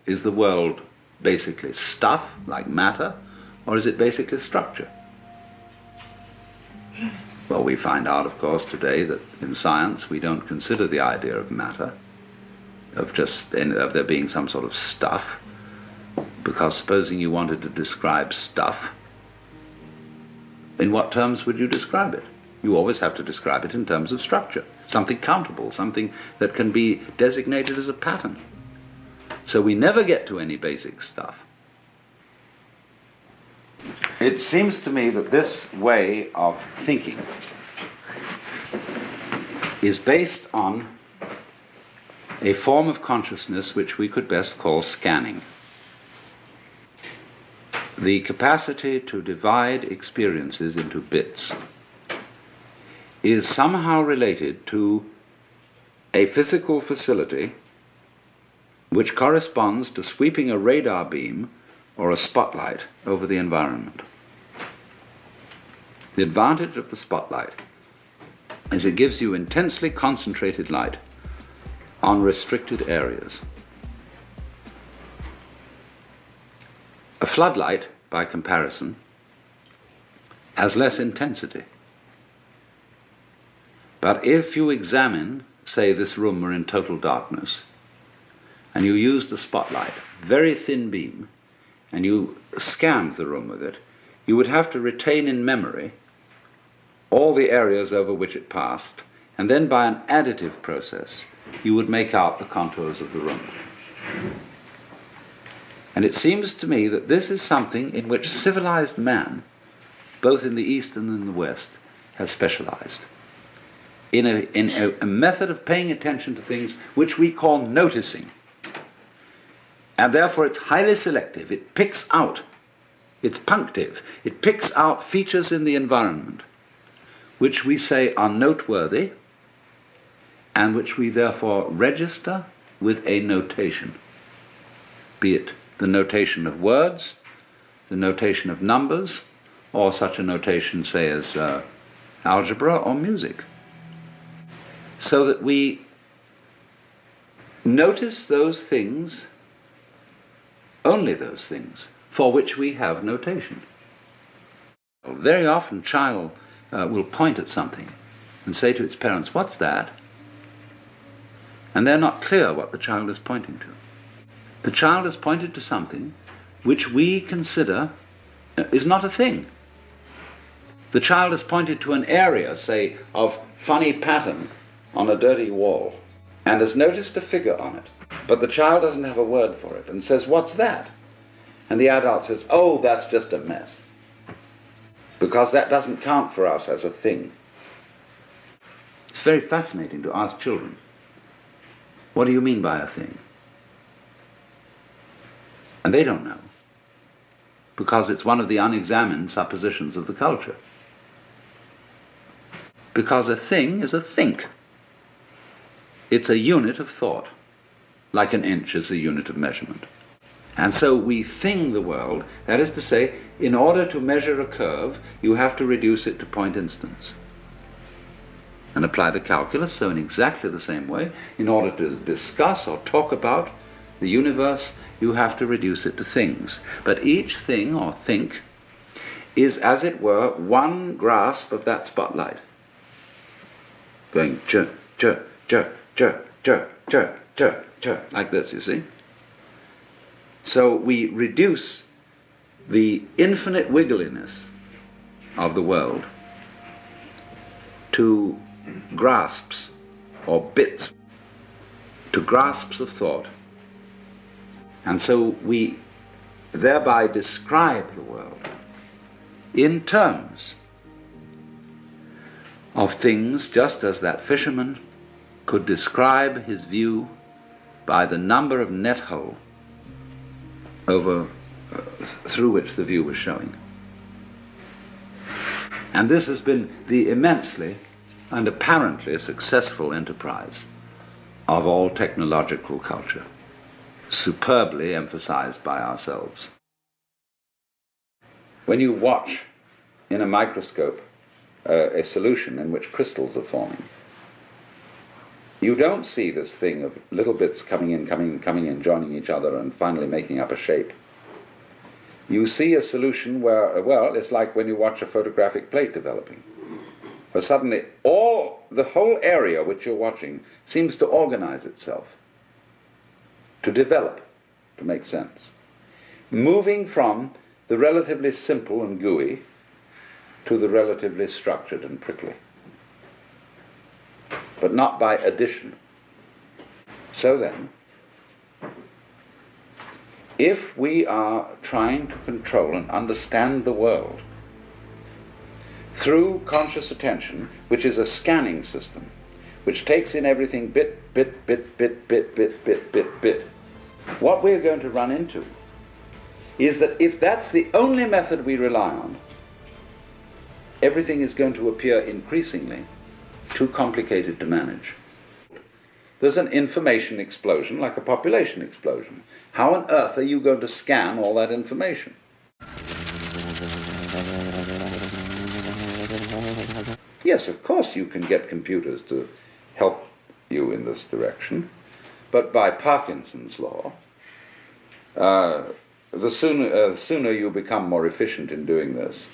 Is the world basically stuff, like matter, or is it basically structure? Well, we find out, of course, today that in science we don't consider the idea of matter, of there being some sort of stuff, because supposing you wanted to describe stuff, in what terms would you describe it? You always have to describe it in terms of structure, something countable, something that can be designated as a pattern. So we never get to any basic stuff. It seems to me that this way of thinking is based on a form of consciousness which we could best call scanning. The capacity to divide experiences into bits is somehow related to a physical facility which corresponds to sweeping a radar beam or a spotlight over the environment. The advantage of the spotlight is it gives you intensely concentrated light on restricted areas. A floodlight, by comparison, has less intensity. But if you examine, say, this room were in total darkness, and you used the spotlight, very thin beam, and you scanned the room with it, you would have to retain in memory all the areas over which it passed, and then by an additive process, you would make out the contours of the room. And it seems to me that this is something in which civilized man, both in the East and in the West, has specialized. In a method of paying attention to things which we call noticing. And therefore it's highly selective. It picks out, it's punctive, it picks out features in the environment which we say are noteworthy and which we therefore register with a notation, be it the notation of words, the notation of numbers, or such a notation, say, as algebra or music. So that we notice those things, only those things, for which we have notation. Very often, child will point at something and say to its parents, "What's that?" And they're not clear what the child is pointing to. The child has pointed to something which we consider is not a thing. The child has pointed to an area, say, of funny pattern on a dirty wall, and has noticed a figure on it. But the child doesn't have a word for it and says, "What's that?" And the adult says, "Oh, that's just a mess." Because that doesn't count for us as a thing. It's very fascinating to ask children, "What do you mean by a thing?" And they don't know, because it's one of the unexamined suppositions of the culture. Because a thing is a think. It's a unit of thought, like an inch is a unit of measurement. And so we thing the world, that is to say, in order to measure a curve, you have to reduce it to point instants. And apply the calculus, so in exactly the same way, in order to discuss or talk about the universe, you have to reduce it to things. But each thing, or think, is, as it were, one grasp of that spotlight. Going chirp, chirp, chirp, chirp, chirp, chirp, chirp, chirp, like this, you see? So we reduce the infinite wiggliness of the world to grasps or bits, to grasps of thought. And so we thereby describe the world in terms of things, just as that fisherman could describe his view by the number of net hole through which the view was showing. And this has been the immensely and apparently successful enterprise of all technological culture, superbly emphasized by ourselves. When you watch in a microscope a solution in which crystals are forming, you don't see this thing of little bits coming in, joining each other and finally making up a shape. You see a solution where, well, it's like when you watch a photographic plate developing, where suddenly the whole area which you're watching seems to organize itself, to develop, to make sense, moving from the relatively simple and gooey to the relatively structured and prickly, but not by addition. So then, if we are trying to control and understand the world through conscious attention, which is a scanning system, which takes in everything bit, what we're going to run into is that if that's the only method we rely on, everything is going to appear increasingly too complicated to manage. There's an information explosion like a population explosion. How on earth are you going to scan all that information? Yes, of course you can get computers to help you in this direction, but by Parkinson's law, the sooner you become more efficient in doing this,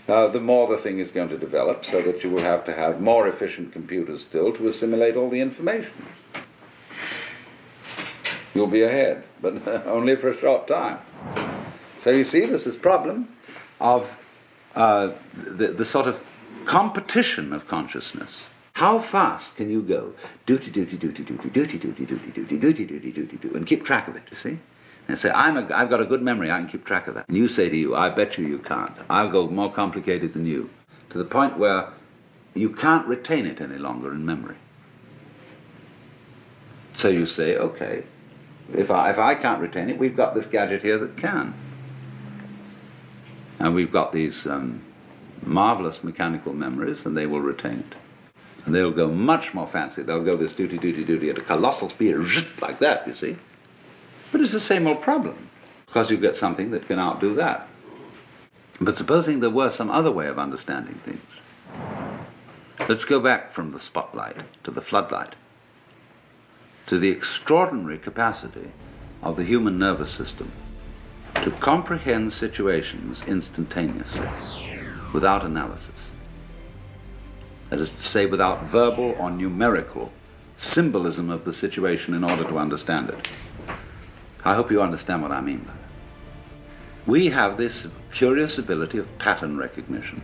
the more the thing is going to develop, so that you will have to have more efficient computers still to assimilate all the information. You'll be ahead, but only for a short time. So you see, there's this problem of the sort of competition of consciousness. How fast can you go? Duty, duty, duty, duty, duty, duty, duty, duty, duty, duty, duty, duty, and keep track of it, you see? And say, I've got a good memory, I can keep track of that. And you say to you, I bet you can't. I'll go more complicated than you, to the point where you can't retain it any longer in memory. So you say, okay, if I can't retain it, we've got this gadget here that can. And we've got these marvelous mechanical memories, and they will retain it. And they'll go much more fancy. They'll go this duty, duty, duty at a colossal speed, like that, you see. But it's the same old problem, because you get something that can outdo that. But supposing there were some other way of understanding things. Let's go back from the spotlight to the floodlight, to the extraordinary capacity of the human nervous system to comprehend situations instantaneously, without analysis. That is to say, without verbal or numerical symbolism of the situation in order to understand it. I hope you understand what I mean by that. We have this curious ability of pattern recognition,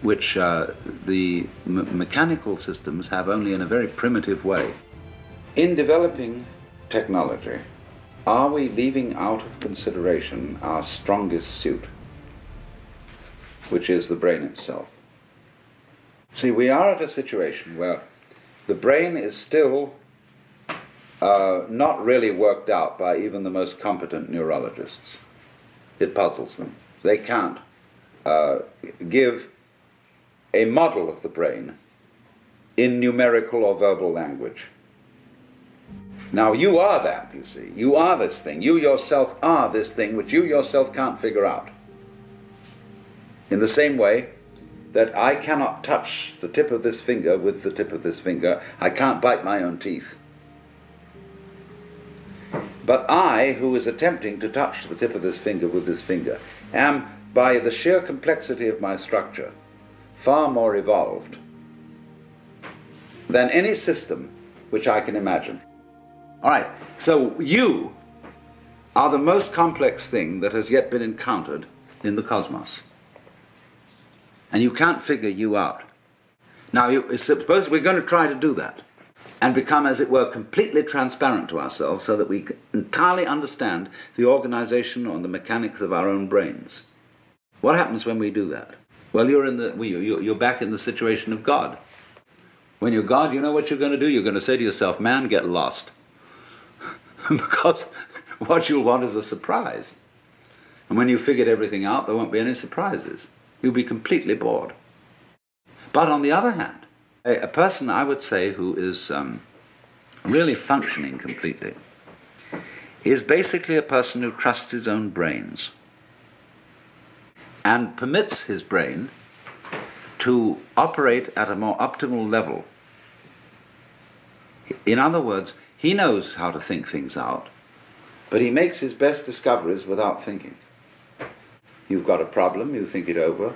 which the mechanical systems have only in a very primitive way. In developing technology, are we leaving out of consideration our strongest suit, which is the brain itself? See, we are at a situation where the brain is still not really worked out by even the most competent neurologists. It puzzles them. They can't give a model of the brain in numerical or verbal language. Now, you are that, you see. You are this thing. You yourself are this thing which you yourself can't figure out. In the same way that I cannot touch the tip of this finger with the tip of this finger, I can't bite my own teeth. But I, who is attempting to touch the tip of this finger with this finger, am, by the sheer complexity of my structure, far more evolved than any system which I can imagine. All right, so you are the most complex thing that has yet been encountered in the cosmos. And you can't figure you out. Now, suppose we're going to try to do that and become, as it were, completely transparent to ourselves so that we entirely understand the organization or the mechanics of our own brains. What happens when we do that? Well, you're back in the situation of God. When you're God, you know what you're going to do? You're going to say to yourself, man, get lost. Because what you'll want is a surprise. And when you've figured everything out, there won't be any surprises. You'll be completely bored. But on the other hand, a person, I would say, who is really functioning completely is basically a person who trusts his own brains and permits his brain to operate at a more optimal level In other words, he knows how to think things out, but he makes his best discoveries without thinking. You've got a problem, you think it over,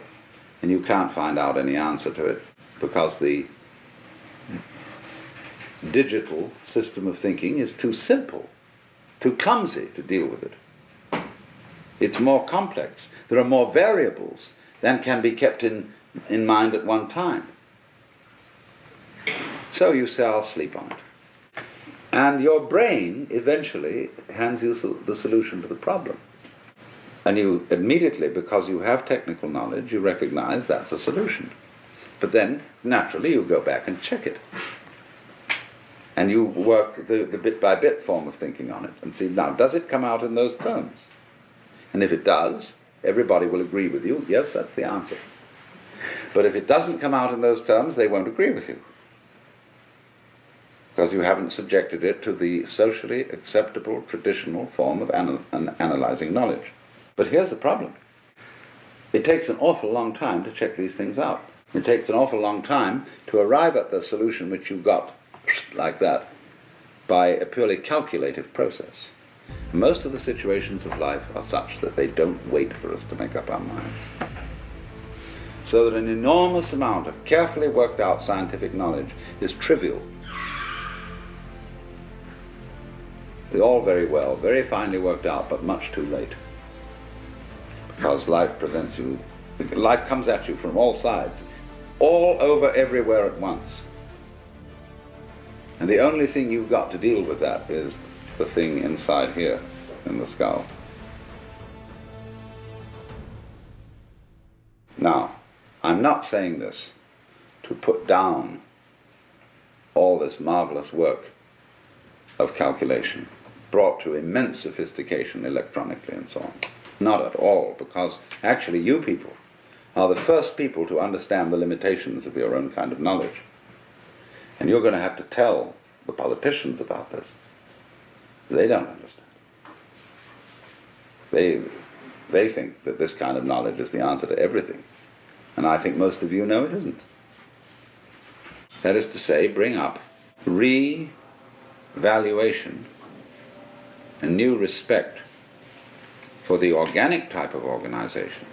and you can't find out any answer to it because the digital system of thinking is too simple, too clumsy to deal with it. It's more complex. There are more variables than can be kept in mind at one time. So you say, I'll sleep on it. And your brain eventually hands you the solution to the problem. And you immediately, because you have technical knowledge, you recognize that's a solution. But then, naturally, you go back and check it. And you work the bit-by-bit form of thinking on it and see, now, does it come out in those terms? And if it does, everybody will agree with you, yes, that's the answer. But if it doesn't come out in those terms, they won't agree with you, because you haven't subjected it to the socially acceptable, traditional form of analyzing knowledge. But here's the problem. It takes an awful long time to check these things out. It takes an awful long time to arrive at the solution which you got like that by a purely calculative process. Most of the situations of life are such that they don't wait for us to make up our minds. So that an enormous amount of carefully worked out scientific knowledge is trivial. They're all very well, very finely worked out, but much too late. Because life comes at you from all sides, all over, everywhere at once. And the only thing you've got to deal with that is the thing inside here, in the skull. Now, I'm not saying this to put down all this marvelous work of calculation, brought to immense sophistication electronically and so on. Not at all, because actually you people are the first people to understand the limitations of your own kind of knowledge. And you're going to have to tell the politicians about this. They don't understand. They think that this kind of knowledge is the answer to everything. And I think most of you know it isn't. That is to say, bring up re-valuation and new respect for the organic type of organization,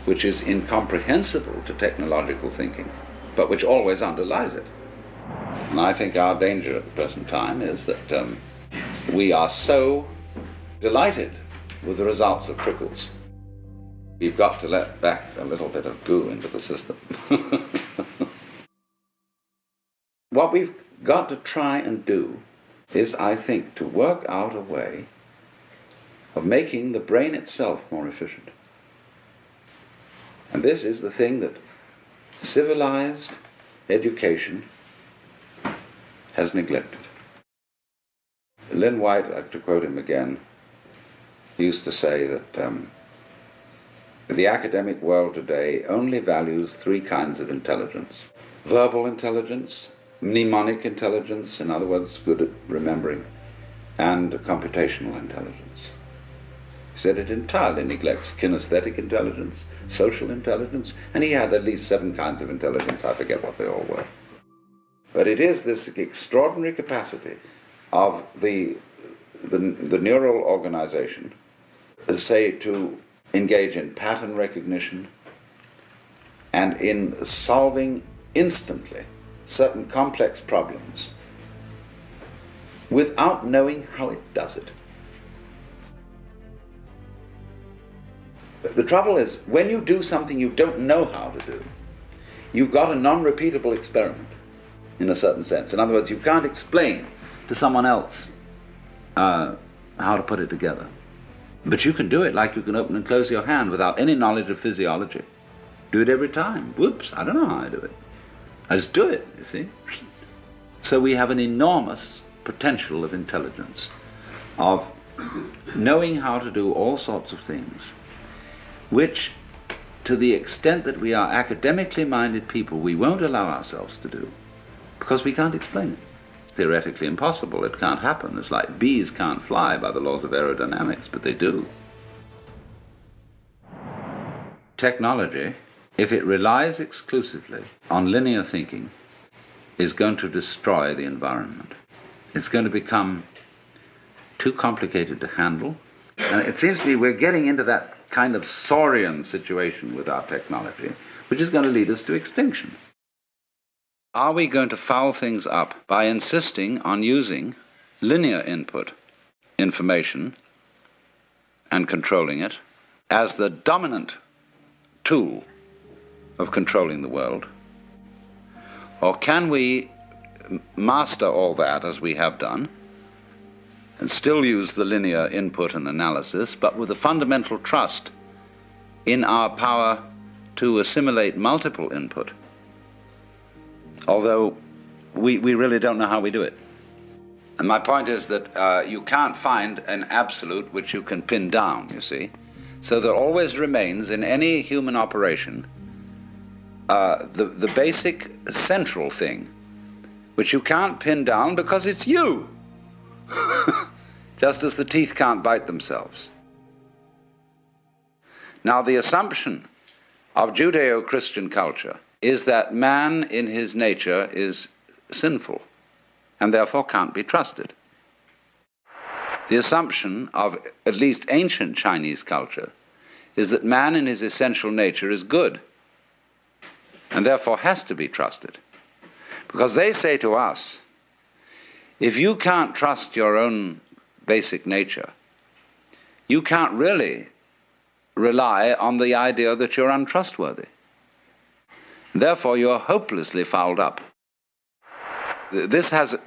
which is incomprehensible to technological thinking, but which always underlies it. And I think our danger at the present time is that we are so delighted with the results of trickles. We've got to let back a little bit of goo into the system. What we've got to try and do is, I think, to work out a way of making the brain itself more efficient. And this is the thing that civilized education has neglected. Lynn White, I'd like to quote him again, used to say that the academic world today only values three kinds of intelligence: verbal intelligence, mnemonic intelligence, in other words, good at remembering, and computational intelligence. He said it entirely neglects kinesthetic intelligence, social intelligence, and he had at least 7 kinds of intelligence. I forget what they all were. But it is this extraordinary capacity of the neural organization, say, to engage in pattern recognition and in solving instantly certain complex problems without knowing how it does it. The trouble is, when you do something you don't know how to do, you've got a non-repeatable experiment, in a certain sense. In other words, you can't explain to someone else how to put it together. But you can do it like you can open and close your hand without any knowledge of physiology. Do it every time. Whoops, I don't know how I do it. I just do it, you see. So we have an enormous potential of intelligence, of knowing how to do all sorts of things, which, to the extent that we are academically minded people, we won't allow ourselves to do, because we can't explain it. Theoretically impossible. It can't happen. It's like bees can't fly by the laws of aerodynamics, but they do. Technology, if it relies exclusively on linear thinking, is going to destroy the environment. It's going to become too complicated to handle. And it seems to me we're getting into that kind of saurian situation with our technology, which is going to lead us to extinction. Are we going to foul things up by insisting on using linear input information and controlling it as the dominant tool of controlling the world? Or can we master all that as we have done and still use the linear input and analysis, but with a fundamental trust in our power to assimilate multiple input, although we really don't know how we do it? And my point is that you can't find an absolute which you can pin down, you see. So there always remains in any human operation the basic central thing, which you can't pin down because it's you. Just as the teeth can't bite themselves. Now, the assumption of Judeo-Christian culture is that man in his nature is sinful and therefore can't be trusted. The assumption of at least ancient Chinese culture is that man in his essential nature is good and therefore has to be trusted. Because they say to us, if you can't trust your own basic nature, you can't really rely on the idea that you're untrustworthy. Therefore, you're hopelessly fouled up. This has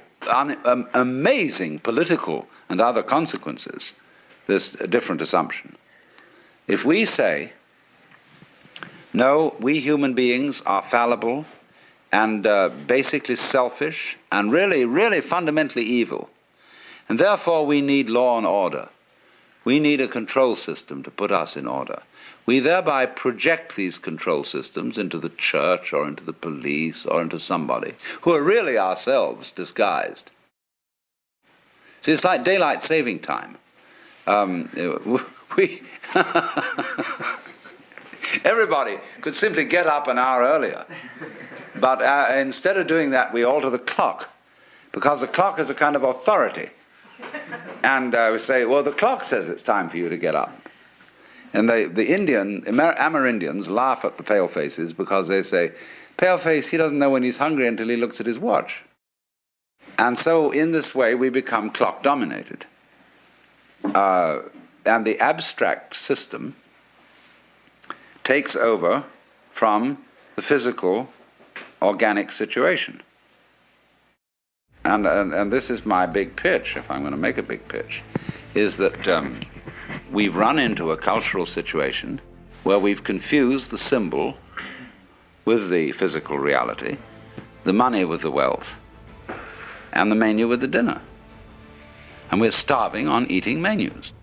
amazing political and other consequences, this different assumption. If we say, no, we human beings are fallible and basically selfish and really fundamentally evil, and therefore we need law and order. We need a control system to put us in order. We thereby project these control systems into the church or into the police or into somebody who are really ourselves disguised. See, it's like daylight saving time. Everybody could simply get up an hour earlier. But instead of doing that, we alter the clock, because the clock is a kind of authority. And we say, well, the clock says it's time for you to get up. And the Amerindians laugh at the palefaces because they say, paleface, he doesn't know when he's hungry until he looks at his watch. And so in this way we become clock dominated. And the abstract system takes over from the physical, organic situation. And this is my big pitch, if I'm going to make a big pitch, is that we've run into a cultural situation where we've confused the symbol with the physical reality, the money with the wealth, and the menu with the dinner. And we're starving on eating menus.